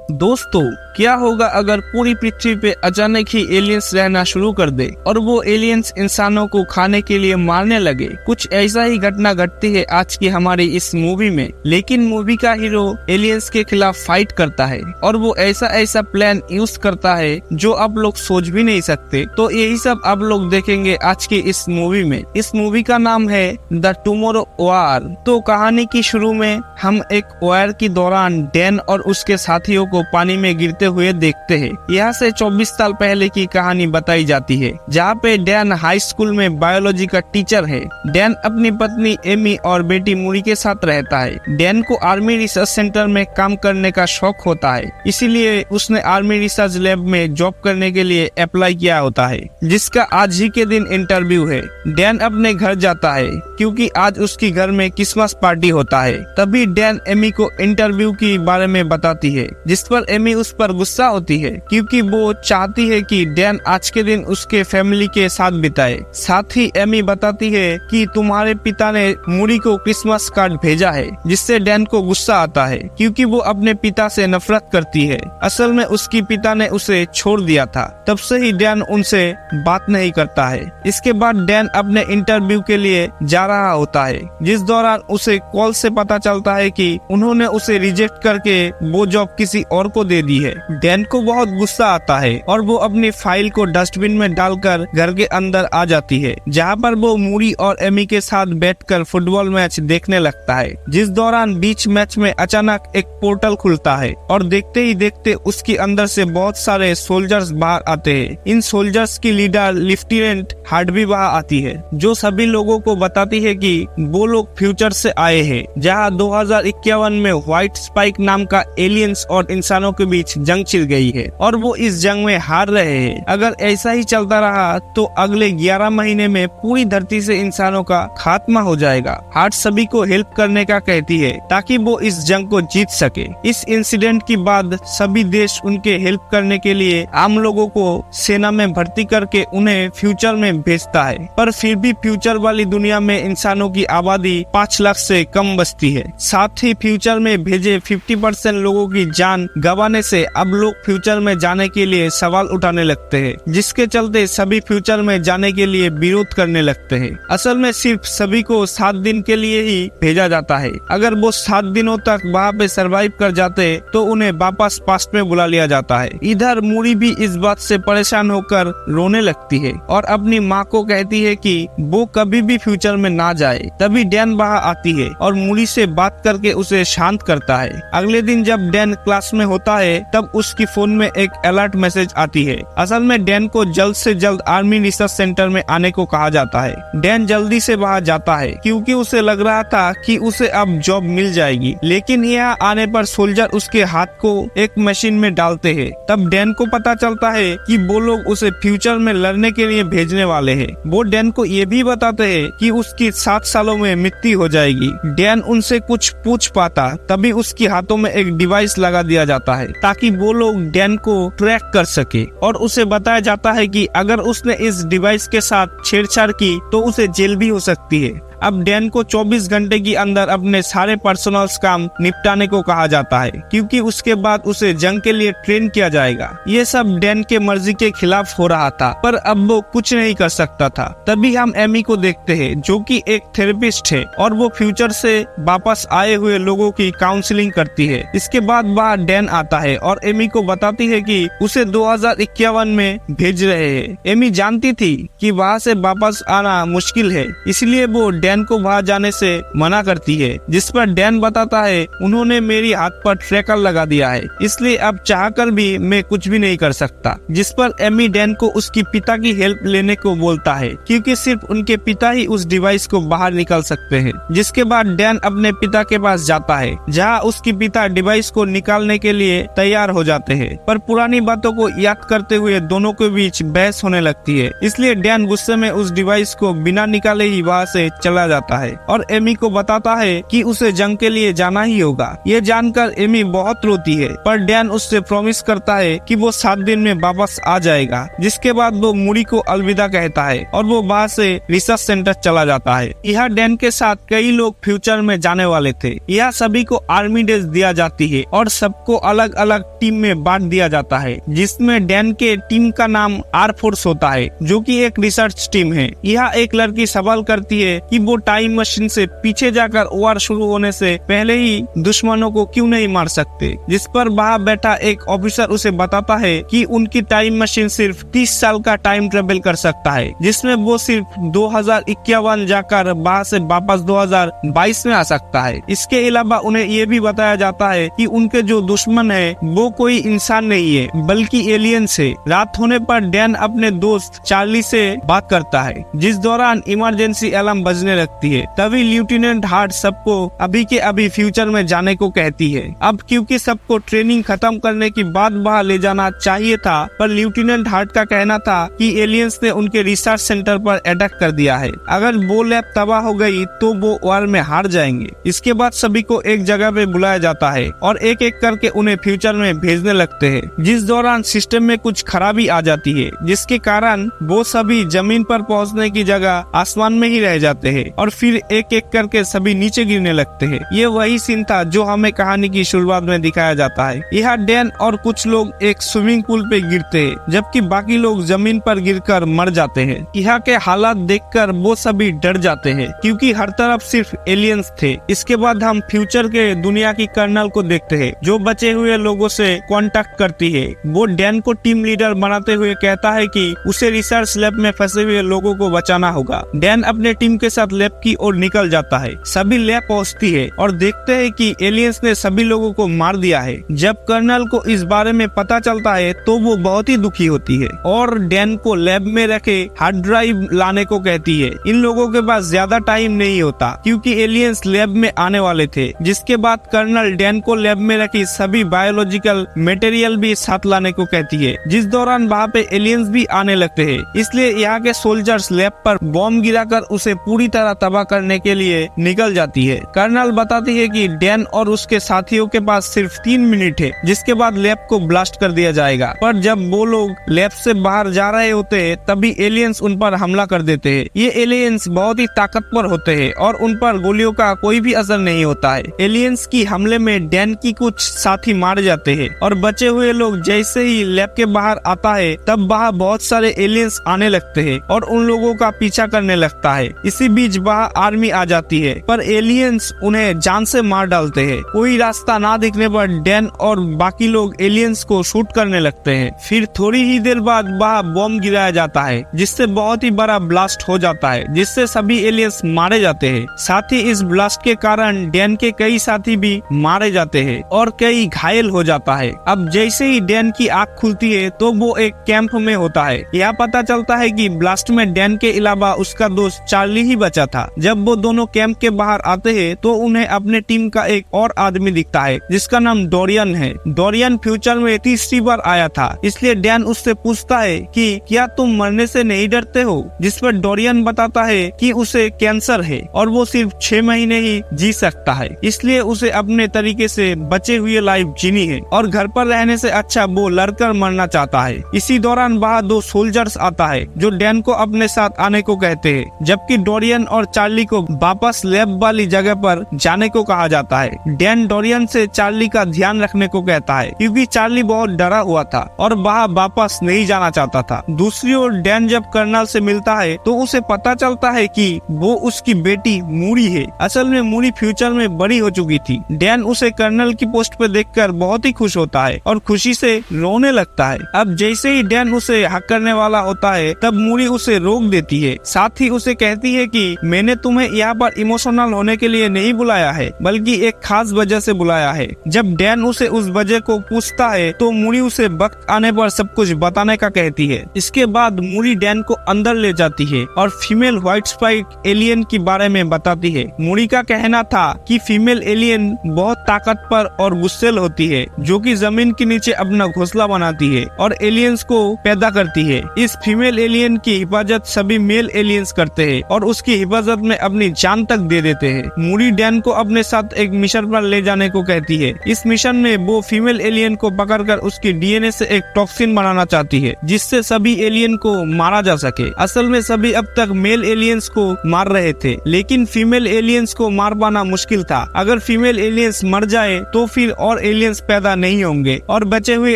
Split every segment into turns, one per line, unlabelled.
दोस्तों, क्या होगा अगर पूरी पृथ्वी पे अचानक ही एलियंस रहना शुरू कर दे और वो एलियंस इंसानों को खाने के लिए मारने लगे। कुछ ऐसा ही घटना घटती है आज की हमारी इस मूवी में। लेकिन मूवी का हीरो एलियंस के खिलाफ फाइट करता है और वो ऐसा प्लान यूज करता है जो आप लोग सोच भी नहीं सकते। तो यही सब आप लोग देखेंगे आज की इस मूवी में। इस मूवी का नाम है द टुमारो वॉर। तो कहानी की शुरू में हम एक वॉर के दौरान डैन और उसके साथियों को पानी में गिरते हुए देखते हैं। यहाँ से 24 साल पहले की कहानी बताई जाती है, जहाँ पे डैन हाई स्कूल में बायोलॉजी का टीचर है। डैन अपनी पत्नी एमी और बेटी मूरी के साथ रहता है। डैन को आर्मी रिसर्च सेंटर में काम करने का शौक होता है, इसीलिए उसने आर्मी रिसर्च लैब में जॉब करने के लिए अप्लाई किया होता है, जिसका आज ही के दिन इंटरव्यू है। डैन अपने घर जाता है क्योंकि आज उसकी घर में क्रिसमस पार्टी होता है। तभी डैन एमी को इंटरव्यू के बारे में बताती है, जिस पर एमी उस पर गुस्सा होती है क्योंकि वो चाहती है कि डैन आज के दिन उसके फैमिली के साथ बिताए। साथ ही एमी बताती है कि तुम्हारे पिता ने मूरी को क्रिसमस कार्ड भेजा है, जिससे डैन को गुस्सा आता है क्योंकि वो अपने पिता से नफरत करती है। असल में उसकी पिता ने उसे छोड़ दिया था। तब से ही डैन उनसे बात नहीं करता है। इसके बाद डैन अपने इंटरव्यू के लिए जा रहा होता है, जिस दौरान उसे कॉल से पता चलता है कि उन्होंने उसे रिजेक्ट करके वो जॉब किसी और को दे दी है। डैन को बहुत गुस्सा आता है और वो अपनी फाइल को डस्टबिन में डालकर घर के अंदर आ जाती है, जहाँ पर वो मूरी और एमी के साथ बैठकर फुटबॉल मैच देखने लगता है। जिस दौरान बीच मैच में अचानक एक पोर्टल खुलता है और देखते ही देखते उसके अंदर से बहुत सारे सोल्जर्स बाहर आते हैं। इन सोल्जर्स की लीडर लेफ्टिनेंट हार्ट भी बाहर आती है, जो सभी लोगों को बताती है कि वो लोग फ्यूचर से आए हैं, जहाँ 2051 में व्हाइट स्पाइक नाम का एलियंस और इंसानों के बीच जंग छिड़ गई है और वो इस जंग में हार रहे हैं। अगर ऐसा ही चलता रहा तो अगले 11 महीने में पूरी धरती से इंसानों का खात्मा हो जाएगा। हार्ट सभी को हेल्प करने का कहती है ताकि वो इस जंग को जीत सके। इस इंसिडेंट के बाद सभी देश उनके हेल्प करने के लिए आम लोगों को सेना में भर्ती करके उन्हें फ्यूचर में भेजता है, पर फिर भी फ्यूचर वाली दुनिया में इंसानों की आबादी 5 लाख से कम बचती है। साथ ही फ्यूचर में भेजे 50% लोगों की जान गंवाने से अब लोग फ्यूचर में जाने के लिए सवाल उठाने लगते हैं, जिसके चलते सभी फ्यूचर में जाने के लिए विरोध करने लगते हैं। असल में सिर्फ सभी को 7 दिन के लिए ही भेजा जाता है। अगर वो 7 दिनों तक वहाँ पे सरवाइव कर जाते तो उन्हें वापस पास्ट में बुला लिया जाता है। इधर मूरी भी इस बात से परेशान होकर रोने लगती है और अपनी माँ को कहती है कि वो कभी भी फ्यूचर में ना जाए। तभी डैन वहाँ आती है और मूरी से बात करके उसे शांत करता है। अगले दिन जब डैन क्लास में होता है तब उसकी फोन में एक अलर्ट मैसेज आती है। असल में डैन को जल्द से जल्द आर्मी रिसर्च सेंटर में आने को कहा जाता है। डैन जल्दी से वहाँ जाता है क्योंकि उसे लग रहा था कि उसे अब जॉब मिल जाएगी, लेकिन यहाँ आने पर सोल्जर उसके हाथ को एक मशीन में डालते हैं। तब डैन को पता चलता है कि वो लोग उसे फ्यूचर में लड़ने के लिए भेजने वाले हैं। वो डैन को ये भी बताते हैं कि उसकी 7 सालों में मृत्यु हो जाएगी। डैन उनसे कुछ पूछ पाता तभी उसके हाथों में एक डिवाइस लगा दिया जाता है ताकि वो लोग डैन को ट्रैक कर सके, और उसे बताया जाता है कि अगर उसने इस डिवाइस के साथ छेड़छाड़ की तो उसे जेल भी हो सकती है। अब डैन को 24 घंटे के अंदर अपने सारे पर्सनल्स काम निपटाने को कहा जाता है क्योंकि उसके बाद उसे जंग के लिए ट्रेन किया जाएगा। ये सब डैन के मर्जी के खिलाफ हो रहा था, पर अब वो कुछ नहीं कर सकता था। तभी हम एमी को देखते हैं, जो कि एक थेरेपिस्ट है और वो फ्यूचर से वापस आए हुए लोगों की काउंसलिंग करती है। इसके बाद वहाँ डैन आता है और एमी को बताती है कि उसे 2051 में भेज रहे हैं। एमी जानती थी कि वहाँ से वापस आना मुश्किल है, इसलिए वो डैन को वहाँ जाने से मना करती है, जिस पर डैन बताता है उन्होंने मेरी हाथ पर ट्रैकर लगा दिया है, इसलिए अब चाहकर भी मैं कुछ भी नहीं कर सकता। जिस पर एमी डैन को उसकी पिता की हेल्प लेने को बोलता है क्योंकि सिर्फ उनके पिता ही उस डिवाइस को बाहर निकाल सकते हैं। जिसके बाद डैन अपने पिता के पास जाता है, जहाँ उसके पिता डिवाइस को निकालने के लिए तैयार हो जाते हैं, पर पुरानी बातों को याद करते हुए दोनों के बीच बहस होने लगती है। इसलिए डैन गुस्से में उस डिवाइस को बिना निकाले ही वहाँ से चला चला जाता है और एमी को बताता है कि उसे जंग के लिए जाना ही होगा। ये जानकर एमी बहुत रोती है, पर डैन उससे प्रॉमिस करता है कि वो 7 दिन में वापस आ जाएगा। जिसके बाद वो मूडी को अलविदा कहता है और वो वहाँ से रिसर्च सेंटर चला जाता है। यहाँ डैन के साथ कई लोग फ्यूचर में जाने वाले थे। यहाँ सभी को आर्मी ड्रेस दिया जाती है और सबको अलग अलग टीम में बांट दिया जाता है, जिसमें डैन के टीम का नाम आर फोर्स होता है, जो कि एक रिसर्च टीम है। यहाँ एक लड़की सवाल करती है कि वो टाइम मशीन से पीछे जाकर वार शुरू होने से पहले ही दुश्मनों को क्यों नहीं मार सकते। जिस पर वहाँ बैठा एक ऑफिसर उसे बताता है कि उनकी टाइम मशीन सिर्फ 30 साल का टाइम ट्रेवल कर सकता है, जिसमें वो सिर्फ 2051 जाकर वहाँ से वापस 2022 में आ सकता है। इसके अलावा उन्हें ये भी बताया जाता है कि उनके जो दुश्मन है वो कोई इंसान नहीं है बल्कि एलियंस है। रात होने पर डैन अपने दोस्त चार्ली से बात करता है, जिस दौरान इमरजेंसी अलार्म बजने लगती है। तभी लेफ्टिनेंट हार्ट सबको अभी के अभी फ्यूचर में जाने को कहती है। अब क्योंकि सबको ट्रेनिंग खत्म करने के बाद वहाँ ले जाना चाहिए था, पर लेफ्टिनेंट हार्ट का कहना था कि एलियंस ने उनके रिसर्च सेंटर पर अटैक कर दिया है। अगर वो लैब तबाह हो गई तो वो वार में हार जाएंगे। इसके बाद सभी को एक जगह पे बुलाया जाता है और एक एक करके उन्हें फ्यूचर में भेजने लगते हैं, जिस दौरान सिस्टम में कुछ खराबी आ जाती है, जिसके कारण वो सभी जमीन पर पहुंचने की जगह आसमान में ही रह जाते हैं और फिर एक एक करके सभी नीचे गिरने लगते हैं। ये वही सीन था जो हमें कहानी की शुरुआत में दिखाया जाता है। यहाँ डैन और कुछ लोग एक स्विमिंग पूल पे गिरते हैं, जबकि बाकी लोग जमीन पर गिरकर मर जाते हैं। यहाँ के हालात देखकर वो सभी डर जाते हैं, क्योंकि हर तरफ सिर्फ एलियंस थे। इसके बाद हम फ्यूचर के दुनिया की कर्नल को देखते हैं, जो बचे हुए लोगों से कांटेक्ट करती है। वो डैन को टीम लीडर बनाते हुए कहता है कि उसे रिसर्च लैब में फंसे हुए लोगों को बचाना होगा। डैन अपने टीम के साथ लैब की ओर निकल जाता है। सभी लैब पहुंचती है और देखते हैं कि एलियंस ने सभी लोगों को मार दिया है। जब कर्नल को इस बारे में पता चलता है तो वो बहुत ही दुखी होती है और डैन को लैब में रखे हार्ड ड्राइव लाने को कहती है। इन लोगों के पास ज्यादा टाइम नहीं होता, क्योंकि एलियंस लैब में आने वाले थे। जिसके बाद कर्नल डैन को लैब में रखी सभी बायोलॉजिकल मटेरियल भी साथ लाने को कहती है, जिस दौरान वहाँ पे एलियंस भी आने लगते हैं। इसलिए यहाँ के सोल्जर्स लैब पर बॉम्ब गिराकर उसे पूरी तरह तबाह करने के लिए निकल जाती है। कर्नल बताती है कि डैन और उसके साथियों के पास सिर्फ 3 मिनट है, जिसके बाद लैब को ब्लास्ट कर दिया जाएगा। पर जब वो लोग लैब से बाहर जा रहे होते हैं तभी एलियंस उन पर हमला कर देते हैं। ये एलियंस बहुत ही ताकतवर होते हैं और उन पर गोलियों का कोई भी असर नहीं होता है। एलियंस की हमले में डैन की कुछ साथी मार जाते हैं और बचे हुए लोग जैसे ही लैब के बाहर आता है तब वहाँ बहुत सारे एलियंस आने लगते हैं और उन लोगों का पीछा करने लगता है। इसी बीच वहाँ आर्मी आ जाती है, पर एलियंस उन्हें जान से मार डालते हैं। कोई रास्ता ना दिखने पर डैन और बाकी लोग एलियंस को शूट करने लगते हैं। फिर थोड़ी ही देर बाद वहाँ बॉम्ब गिराया जाता है, जिससे बहुत ही बड़ा ब्लास्ट हो जाता है, जिससे सभी एलियंस मारे जाते हैं। साथ ही इस ब्लास्ट के कारण डैन के कई साथी भी मारे जाते हैं और कई घायल हो जाता है। अब जैसे ही डैन की आँख खुलती है तो वो एक कैंप में होता है। यह पता चलता है कि ब्लास्ट में डैन के अलावा उसका दोस्त चार्ली ही बचा था। जब वो दोनों कैंप के बाहर आते हैं तो उन्हें अपने टीम का एक और आदमी दिखता है, जिसका नाम डोरियन है। डोरियन फ्यूचर में तीसरी बार आया था, इसलिए डैन उससे पूछता है कि क्या तुम मरने से नहीं डरते हो, जिस पर डोरियन बताता है कि उसे कैंसर है और वो सिर्फ 6 महीने ही जी सकता है, इसलिए उसे अपने तरीके से बचे हुए लाइफ जीनी है और घर पर रहने से अच्छा वो लड़कर मरना चाहता है। इसी दौरान वहाँ 2 सोल्जर्स आता है जो डैन को अपने साथ आने को कहते हैं, जबकि डोरियन और चार्ली को वापस लैब वाली जगह पर जाने को कहा जाता है। डैन डोरियन से चार्ली का ध्यान रखने को कहता है, क्योंकि चार्ली बहुत डरा हुआ था और वहाँ वापस नहीं जाना चाहता था। दूसरी ओर डैन जब कर्नल से मिलता है तो उसे पता चलता है कि वो उसकी बेटी मूडी है। असल में मूडी फ्यूचर में बड़ी हो चुकी थी। डैन उसे कर्नल की पोस्ट पे देखकर बहुत ही खुश होता है और खुशी से रोने लगता है। अब जैसे ही डैन उसे हक करने वाला होता है तब मूडी उसे रोक देती है। साथ ही उसे कहती है कि मैंने तुम्हें यहाँ पर इमोशनल होने के लिए नहीं बुलाया है, बल्कि एक खास वजह से बुलाया है। जब डैन उसे उस वजह को पूछता है तो मूडी उसे वक्त आने पर सब कुछ बताने का कहती है। इसके बाद मूडी डैन को अंदर ले जाती है और फीमेल व्हाइट स्पाइक एलियन के बारे में बताती है। मूडी का कहना था कि फीमेल एलियन बहुत ताकतवर और गुस्सेल होती है, जो कि जमीन के नीचे अपना घोंसला बनाती है और एलियंस को पैदा करती है। इस फीमेल एलियन की हिफाजत सभी मेल एलियंस करते हैं और उसकी हिफाजत में अपनी जान तक दे देते हैं। मूरी डैन को अपने साथ एक मिशन पर ले जाने को कहती है। इस मिशन में वो फीमेल एलियन को पकड़कर उसकी डीएनए से एक टॉक्सिन बनाना चाहती है, जिससे सभी एलियन को मारा जा सके। असल में सभी अब तक मेल एलियंस को मार रहे थे, लेकिन फीमेल एलियंस को मार पाना मुश्किल था। अगर फीमेल एलियंस मर जाए तो फिर और एलियंस पैदा नहीं होंगे और बचे हुए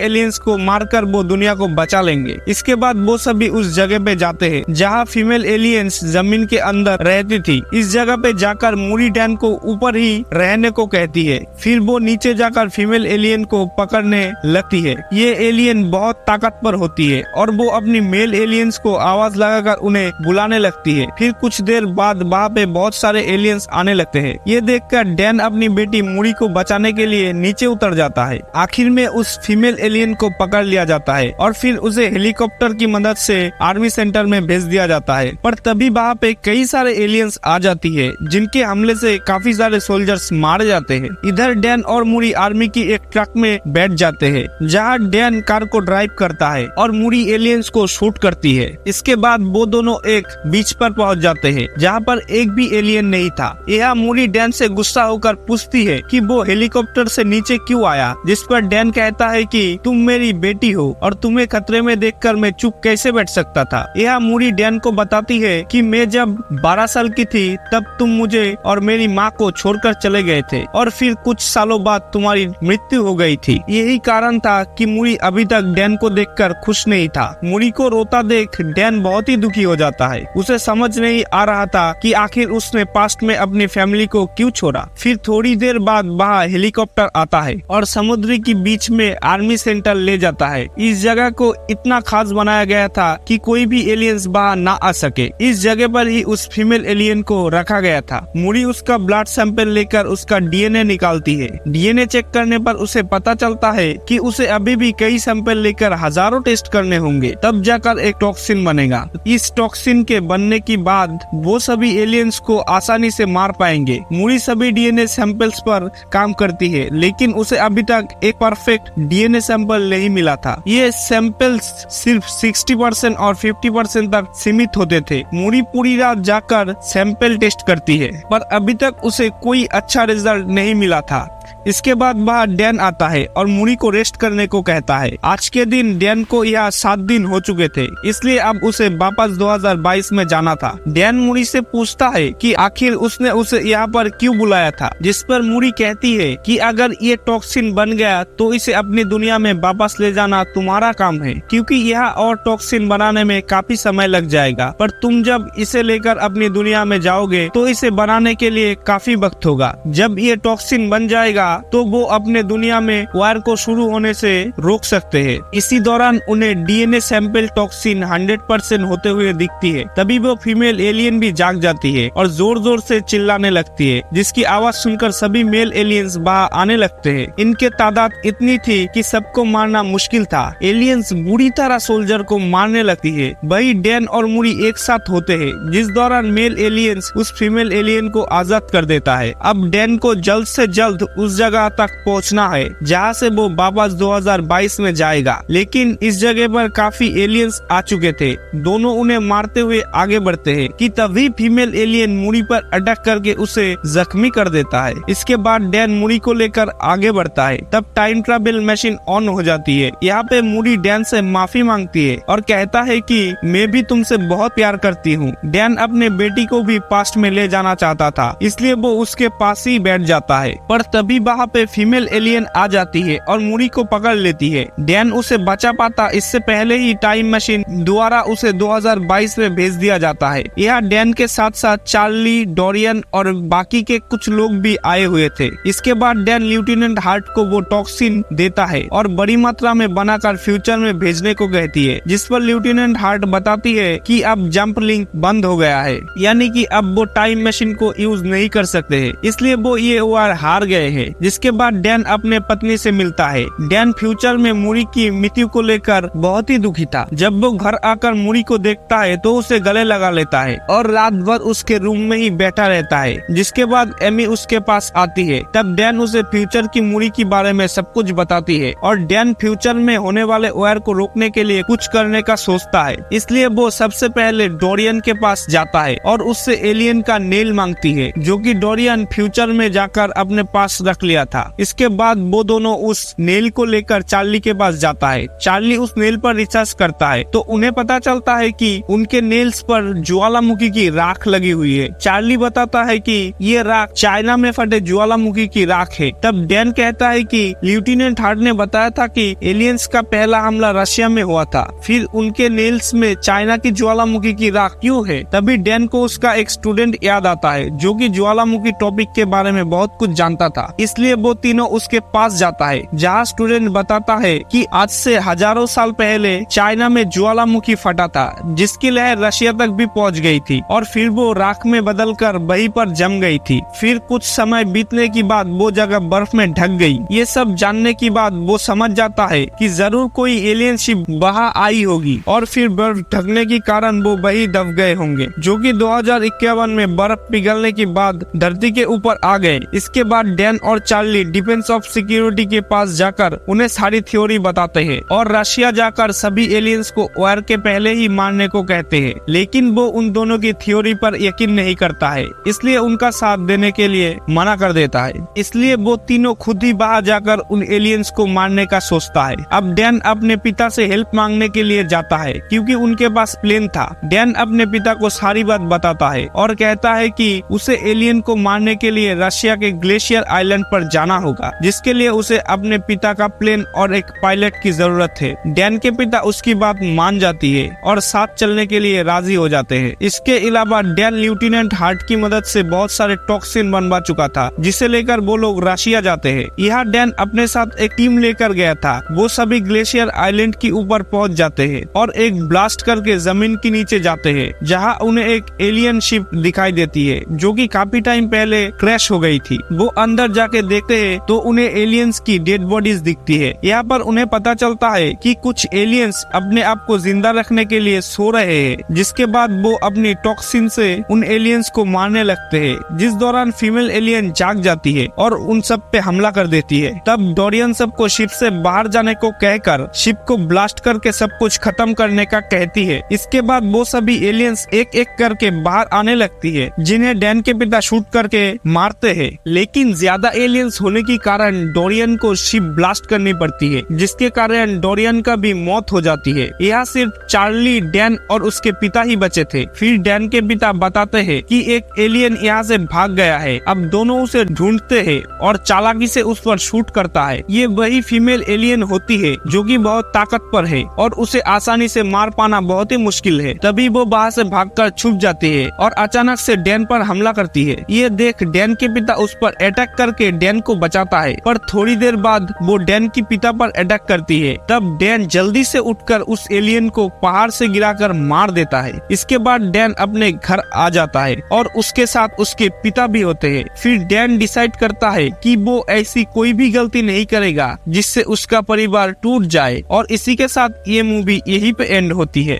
एलियंस को मारकर वो दुनिया को बचा लेंगे। इसके बाद वो सभी उस जगह पे जाते हैं जहाँ फीमेल एलियंस जमीन के अंदर रहती थी। इस जगह पे जाकर मूरी डैन को ऊपर ही रहने को कहती है। फिर वो नीचे जाकर फीमेल एलियन को पकड़ने लगती है। ये एलियन बहुत ताकतवर होती है और वो अपनी मेल एलियंस को आवाज लगाकर उन्हें बुलाने लगती है। फिर कुछ देर बाद वहाँ पे बहुत सारे एलियंस आने लगते हैं। ये देखकर डैन अपनी बेटी मूरी को बचाने के लिए नीचे उतर जाता है। आखिर में उस फीमेल एलियन को पकड़ लिया जाता है और फिर उसे हेलीकॉप्टर की मदद से आर्मी सेंटर में भेज दिया जाता है। पर तभी वहाँ पे कई सारे एलियंस आ जाती है, जिनके हमले से काफी सारे सोल्जर्स मारे जाते हैं। इधर डैन और मूरी आर्मी की एक ट्रक में बैठ जाते हैं, जहाँ डैन कार को ड्राइव करता है और मूरी एलियंस को शूट करती है। इसके बाद वो दोनों एक बीच पर पहुंच जाते हैं, जहाँ पर एक भी एलियन नहीं था। यह मूरी डैन से गुस्सा होकर पूछती है कि वो हेलीकॉप्टर से नीचे क्यों आया, जिस पर डैन कहता है कि तुम मेरी बेटी हो और तुम्हें खतरे में देखकर मैं चुप कैसे बैठ सकता था। यह मूरी डैन को बताती है कि मैं जब 12 साल की थी तब तुम मुझे और मेरी माँ को छोड़कर चले गए थे और फिर कुछ सालों बाद तुम्हारी मृत्यु हो गई थी। यही कारण था कि मूरी अभी तक डैन को देखकर खुश नहीं था। मूरी को रोता देख डैन बहुत ही दुखी हो जाता है। उसे समझ नहीं आ रहा था कि आखिर उसने पास्ट में अपनी फैमिली को क्यों छोड़ा। फिर थोड़ी देर बाद वहाँ हेलीकॉप्टर आता है और समुद्र के बीच में आर्मी सेंटर ले जाता है। इस जगह को इतना खास बनाया गया था कि कोई भी एलियंस बाहर ना आ सके। इस जगह पर ही उस फीमेल एलियन को रखा गया था। मूरी उसका ब्लड सैंपल लेकर उसका डीएनए निकालती है। डीएनए चेक करने पर उसे पता चलता है कि उसे अभी भी कई सैंपल लेकर हजारों टेस्ट करने होंगे, तब जाकर एक टॉक्सिन बनेगा। इस टॉक्सिन के बनने के बाद वो सभी एलियंस को आसानी से मार पाएंगे। मूरी सभी डीएनए सैंपल्स पर काम करती है, लेकिन उसे अभी तक एक परफेक्ट डीएनए सैंपल नहीं मिला था। ये सैंपल्स सिर्फ 60% और 50% तक सीमित होते थे। मूरी पूरी रात जाकर सैंपल टेस्ट करती है, पर अभी तक उसे कोई अच्छा रिजल्ट नहीं मिला था। इसके बाद वह डैन आता है और मूरी को रेस्ट करने को कहता है। आज के दिन डैन को यहाँ 7 दिन हो चुके थे, इसलिए अब उसे वापस 2022 में जाना था। डैन मूरी से पूछता है कि आखिर उसने उसे यहाँ पर क्यों बुलाया था, जिस पर मूरी कहती है कि अगर ये टॉक्सिन बन गया तो इसे अपनी दुनिया में वापस ले जाना तुम्हारा काम है, क्योंकि यह और टॉक्सिन बनाने में काफी समय लग जाएगा। पर तुम जब इसे लेकर अपनी दुनिया में जाओगे तो इसे बनाने के लिए काफी वक्त होगा। जब ये टॉक्सिन बन जाएगा तो वो अपने दुनिया में वार को शुरू होने से रोक सकते हैं। इसी दौरान उन्हें डीएनए सैंपल टॉक्सिन 100% होते हुए दिखती है। तभी वो फीमेल एलियन भी जाग जाती है और जोर जोर से चिल्लाने लगती है, जिसकी आवाज सुनकर सभी मेल एलियंस बाहर आने लगते हैं। इनके तादाद इतनी थी कि सबको मारना मुश्किल था। एलियंस बुरी तरह सोल्जर को मारने लगती है। वही डैन और मूरी एक साथ होते हैं, जिस दौरान मेल एलियंस उस फीमेल एलियन को आजाद कर देता है। अब डैन को जल्द से जल्द उस जगह तक पहुंचना है जहां से वो वापस 2022 में जाएगा, लेकिन इस जगह पर काफी एलियंस आ चुके थे। दोनों उन्हें मारते हुए आगे बढ़ते हैं कि तभी फीमेल एलियन मूरी पर अटैक करके उसे जख्मी कर देता है। इसके बाद डैन मूरी को लेकर आगे बढ़ता है। तब टाइम ट्रैवल मशीन ऑन हो जाती है। यहाँ पे मूरी डैन से माफी मांगती है और कहता है कि मैं भी तुमसे बहुत प्यार करती हूँ। डैन अपने बेटी को भी पास्ट में ले जाना चाहता था, इसलिए वो उसके पास ही बैठ जाता है। पर तभी वहाँ पे फीमेल एलियन आ जाती है और मूरी को पकड़ लेती है। डैन उसे बचा पाता इससे पहले ही टाइम मशीन द्वारा उसे 2022 में भेज दिया जाता है। यह डैन के साथ साथ चार्ली, डोरियन और बाकी के कुछ लोग भी आए हुए थे। इसके बाद डैन लेफ्टिनेंट हार्ट को वो टॉक्सिन देता है और बड़ी मात्रा में बनाकर फ्यूचर में भेजने को कहती है, जिस पर लेफ्टिनेंट हार्ट बताती है कि अब जंप लिंक बंद हो गया है, यानी कि अब वो टाइम मशीन को यूज नहीं कर सकते हैं, इसलिए वो ये वार हार गए हैं। जिसके बाद डैन अपने पत्नी से मिलता है। डैन फ्यूचर में मूरी की मृत्यु को लेकर बहुत ही दुखी था। जब वो घर आकर मूरी को देखता है तो उसे गले लगा लेता है और रात भर उसके रूम में ही बैठा रहता है। जिसके बाद एमी उसके पास आती है। तब डैन उसे फ्यूचर की मूरी के बारे में सब कुछ बताती है और डैन फ्यूचर में होने वाले वार को रोकने के लिए कुछ करने का सोचता है। इसलिए वो सबसे पहले डोरियन के पास जाता है और उससे एलियन का नेल मांगती है, जो कि डोरियन फ्यूचर में जाकर अपने पास रख लिया था। इसके बाद वो दोनों उस नेल को लेकर चार्ली के पास जाता है। चार्ली उस नेल पर रिसर्च करता है तो उन्हें पता चलता है कि उनके नेल्स पर ज्वालामुखी की राख लगी हुई है। चार्ली बताता है कि ये राख चाइना में फटे ज्वालामुखी की राख है। तब डैन कहता है कि लेफ्टिनेंट हार्ट ने बताया था कि एलियंस का पहला हमला रशिया में हुआ था, फिर उनके नेल्स में चाइना की ज्वालामुखी की राख क्यों है? तभी डैन को उसका एक स्टूडेंट याद आता है जो कि ज्वालामुखी टॉपिक के बारे में बहुत कुछ जानता था। इसलिए वो तीनों उसके पास जाता है, जहाँ स्टूडेंट बताता है कि आज से हजारों साल पहले चाइना में ज्वालामुखी फटा था, जिसकी लहर रशिया तक भी पहुंच गई थी और फिर वो राख में बदलकर वहीं पर जम गई थी। फिर कुछ समय बीतने के बाद वो जगह बर्फ में ढक गई। ये सब जानने के बाद वो समझ जाता है कि जरूर कोई एलियन शिप वहां आई होगी और फिर बर्फ ढकने के कारण वो वही दब गए होंगे, जो कि 2051 में बर्फ पिघलने के बाद धरती के ऊपर आ गए। इसके बाद डैन और चार्ली डिफेंस ऑफ सिक्योरिटी के पास जाकर उन्हें सारी थ्योरी बताते हैं और रशिया जाकर सभी एलियंस को वार के पहले ही मारने को कहते हैं, लेकिन वो उन दोनों की थ्योरी पर यकीन नहीं करता है, इसलिए उनका साथ देने के लिए मना कर देता है। इसलिए वो तीनों खुद ही बाहर जाकर उन एलियंस को मारने का सोचता है। अब डैन अपने पिता से हेल्प मांगने के लिए जाता है क्योंकि उनके पास प्लेन था। डैन अपने पिता को सारी बात बताता है और कहता है कि उसे एलियन को मारने के लिए रशिया के ग्लेशियर आइलैंड पर जाना होगा, जिसके लिए उसे अपने पिता का प्लेन और एक पायलट की जरूरत है। डैन के पिता उसकी बात मान जाती है और साथ चलने के लिए राजी हो जाते हैं। इसके अलावा डैन लेफ्टिनेंट हार्ट की मदद से बहुत सारे टॉक्सिन बनवा चुका था, जिसे लेकर वो लोग रशिया जाते हैं। यहाँ डैन अपने साथ एक टीम लेकर गया था। वो सभी ग्लेशियर आइलैंड के ऊपर पहुंच जाते हैं और एक ब्लास्ट करके जमीन के नीचे जाते हैं, जहाँ उन्हें एक एलियन शिप दिखाई देती है जो कि काफी टाइम पहले क्रैश हो गई थी। वो अंदर जाके देखते हैं तो उन्हें एलियंस की डेड बॉडीज दिखती है। यहाँ पर उन्हें पता चलता है कि कुछ एलियंस अपने आप को जिंदा रखने के लिए सो रहे हैं, जिसके बाद वो अपनी टॉक्सिन से उन एलियंस को मारने लगते हैं, जिस दौरान फीमेल एलियन जाग जाती है और उन सब पे हमला कर देती है। तब डोरियन सबको शिप से बाहर जाने को कहकर शिप को ब्लास्ट करके सब कुछ खत्म करने का कहती है। इसके बाद वो सभी एलियंस एक एक करके बाहर आने लगती है, जिन्हें डैन के पिता शूट करके मारते हैं। लेकिन ज्यादा एलियंस होने के कारण डोरियन को शिप ब्लास्ट करनी पड़ती है, जिसके कारण डोरियन का भी मौत हो जाती है। यहाँ सिर्फ चार्ली, डैन और उसके पिता ही बचे थे। फिर डैन के पिता बताते हैं कि एक एलियन यहाँ से भाग गया है। अब दोनों उसे ढूंढते हैं और चालाकी से उस पर शूट करता है। ये वही फीमेल एलियन होती है जो कि बहुत ताकतवर है और उसे आसानी से मार पाना बहुत ही मुश्किल है। तभी वो बाहर से भागकर छुप जाती है और अचानक से डैन पर हमला करती है। ये देख डैन के पिता उस पर अटैक करके डैन को बचाता है, पर थोड़ी देर बाद वो डैन के पिता पर अटैक करती है। तब डैन जल्दी से उठकर उस एलियन को पहाड़ से गिराकर मार देता है। इसके बाद डैन अपने घर आ जाता है और उसके साथ उसके पिता भी होते हैं। फिर डैन डिसाइड करता है कि वो ऐसी कोई भी गलती नहीं करेगा जिससे उसका परिवार टूट जाए। और इसी के साथ ये मूवी यहीं पे एंड होती है।